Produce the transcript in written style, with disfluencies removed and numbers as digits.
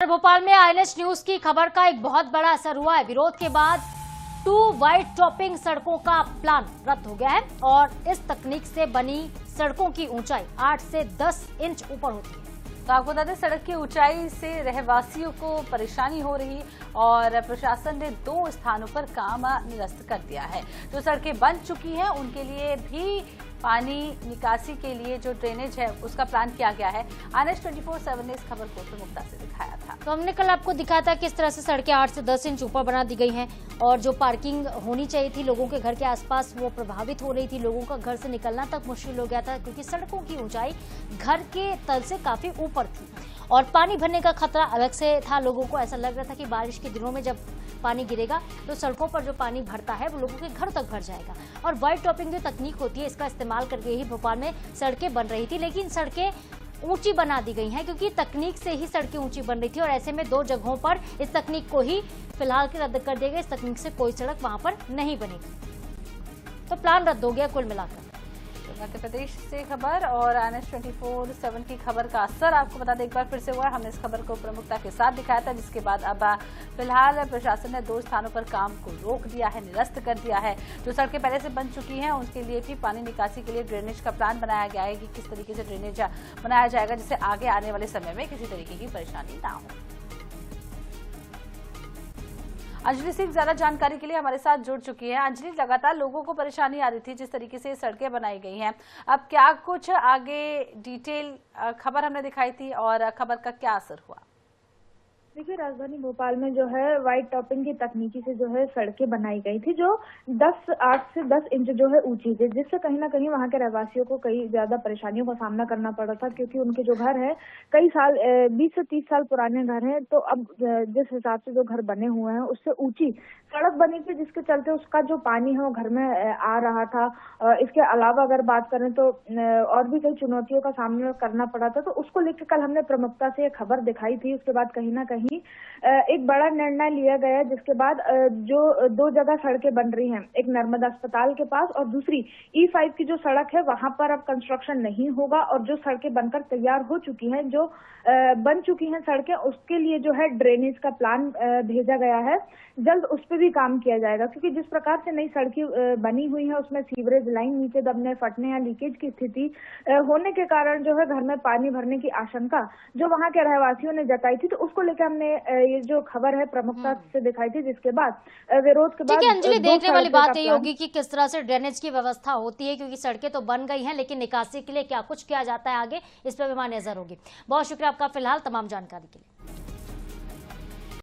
भोपाल में INH news की खबर का एक बहुत बड़ा असर हुआ है। विरोध के बाद 2 वाइड टॉपिंग सड़कों का प्लान रद्द हो गया है और इस तकनीक से बनी सड़कों की ऊंचाई 8 से 10 इंच ऊपर होती है। तो आपको बता दें, सड़क की ऊंचाई से रहवासियों को परेशानी हो रही और प्रशासन ने 2 स्थानों पर काम निरस्त कर दिया है। जो सड़कें बन चुकी हैं उनके लिए भी पानी निकासी के लिए जो ड्रेनेज है उसका प्लान किया गया है। आईएनएच 24/7 ने इस खबर को प्रमुखता से दिखाया था। तो हमने कल आपको दिखाया था किस तरह से सड़कें 8 से 10 इंच ऊपर बना दी गई हैं और जो पार्किंग होनी चाहिए थी लोगों के घर के आसपास वो प्रभावित हो रही थी। लोगों का घर से निकलना तक मुश्किल हो गया था क्योंकि सड़कों की ऊंचाई घर के तल से काफी ऊपर थी और पानी भरने का खतरा अलग से था। लोगों को ऐसा लग रहा था कि बारिश के दिनों में जब पानी गिरेगा तो सड़कों पर जो पानी भरता है वो लोगों के घर तक भर जाएगा। और वाइड टॉपिंग जो तकनीक होती है इसका इस्तेमाल करके ही भोपाल में सड़कें बन रही थी, लेकिन सड़कें ऊंची बना दी गई हैं क्योंकि तकनीक से ही सड़कें ऊंची बन रही थी और ऐसे में 2 जगहों पर इस तकनीक को ही फिलहाल के रद्द कर दिया गया। इस तकनीक से कोई सड़क वहां पर नहीं बनेगी, तो प्लान रद्द हो गया कुल मिलाकर। मध्य प्रदेश से खबर और आईएनएच 24/7 की खबर का असर आपको बता दें एक बार फिर से हुआ। हमने इस खबर को प्रमुखता के साथ दिखाया था, जिसके बाद अब फिलहाल प्रशासन ने 2 स्थानों पर काम को रोक दिया है, निरस्त कर दिया है। जो सड़कें पहले से बन चुकी हैं उसके लिए भी पानी निकासी के लिए ड्रेनेज का प्लान बनाया गया है कि किस तरीके से ड्रेनेज बनाया जाएगा जिससे आगे आने वाले समय में किसी तरीके की परेशानी ना हो। अंजलि सिंह ज्यादा जानकारी के लिए हमारे साथ जुड़ चुकी है। अंजलि, लगातार लोगों को परेशानी आ रही थी जिस तरीके से सड़कें बनाई गई हैं, अब क्या कुछ आगे डिटेल खबर हमने दिखाई थी और खबर का क्या असर हुआ? देखिए, राजधानी भोपाल में जो है वाइड टॉपिंग की तकनीकी से जो है सड़कें बनाई गई थी जो 8 से 10 इंच जो है ऊंची थी, जिससे कहीं ना कहीं वहां के रहवासियों को कई ज्यादा परेशानियों का सामना करना पड़ रहा था क्योंकि उनके जो घर है कई साल 20 से 30 साल पुराने घर हैं। तो अब जिस हिसाब से जो घर बने हुए हैं उससे ऊंची सड़क बनी थी, जिसके चलते उसका जो पानी है वो घर में आ रहा था। इसके अलावा अगर बात करें तो और भी कई चुनौतियों का सामना करना पड़ा था, तो उसको लेकर कल हमने प्रमुखता से खबर दिखाई थी। उसके बाद कहीं ना कहीं एक बड़ा निर्णय लिया गया, जिसके बाद जो 2 जगह सड़कें बन रही हैं, एक नर्मदा अस्पताल के पास और दूसरी E5 की जो सड़क है वहां पर अब कंस्ट्रक्शन नहीं होगा और जो सड़कें बनकर तैयार हो चुकी हैं, जो बन चुकी हैं सड़कें, उसके लिए जो है ड्रेनेज का प्लान भेजा गया है। जल्द उस पर भी काम किया जाएगा क्योंकि जिस प्रकार से नई सड़कें बनी हुई है उसमें सीवरेज लाइन नीचे दबने, फटने या लीकेज की स्थिति होने के कारण जो है घर में पानी भरने की आशंका जो वहां के रहवासियों ने जताई थी, तो उसको लेकर हमने ये जो खबर है प्रमुखता से दिखाई थी, जिसके बाद विरोध के बाद अंजलि, देखने वाली बात यही होगी कि किस तरह से ड्रेनेज की व्यवस्था होती है क्योंकि सड़कें तो बन गई हैं लेकिन निकासी के लिए क्या कुछ किया जाता है आगे, इस पर भी हमारी नजर होगी। बहुत शुक्रिया आपका फिलहाल तमाम जानकारी के लिए।